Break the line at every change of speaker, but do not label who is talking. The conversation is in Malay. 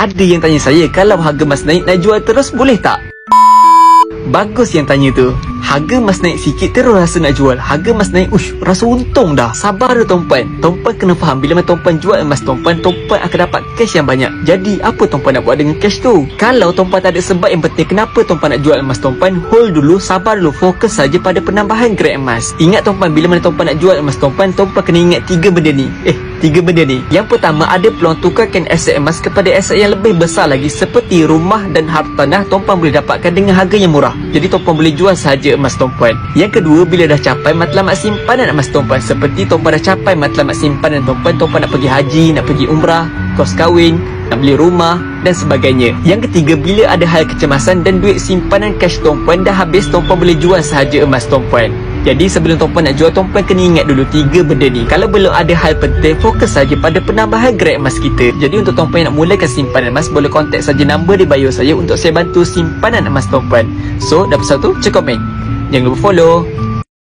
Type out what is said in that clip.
Ada yang tanya saya, kalau harga emas naik nak jual terus boleh tak? Bagus yang tanya tu. Harga emas naik sikit terus rasa nak jual. Harga emas naik, rasa untung dah. Sabar dah tuan-puan. Tuan-puan kena faham, bila tuan-puan jual emas tuan-puan akan dapat cash yang banyak. Jadi apa tuan-puan nak buat dengan cash tu? Kalau tuan-puan tak ada sebab yang penting kenapa tuan-puan nak jual emas tuan-puan, hold dulu, sabar dulu, fokus saja pada penambahan grade emas. Ingat tuan-puan, bila mana tuan-puan nak jual emas tuan-puan kena ingat 3 benda ni. Yang pertama, ada peluang tukarkan aset emas kepada aset yang lebih besar lagi, seperti rumah dan hartanah tuan-puan boleh dapatkan dengan harga yang murah. Jadi tuan-puan boleh jual sahaja emas tuan-puan. Yang kedua, bila dah capai matlamat simpanan emas tuan-puan, seperti tuan-puan dah capai matlamat simpanan tuan-puan nak pergi haji, nak pergi umrah, kos kahwin, nak beli rumah dan sebagainya. Yang ketiga, bila ada hal kecemasan dan duit simpanan cash tuan-puan dah habis, tuan-puan boleh jual sahaja emas tuan-puan. Jadi sebelum tuan-puan nak jual, tuan-puan kena ingat dulu 3 benda ni. Kalau belum ada hal penting, fokus saja pada penambahan grade emas kita. Jadi untuk tuan-puan yang nak mulakan simpanan emas, boleh kontak saja nombor di bio saya untuk saya bantu simpanan emas tuan-puan. So, dah pesan tu, cek komen. Jangan lupa follow.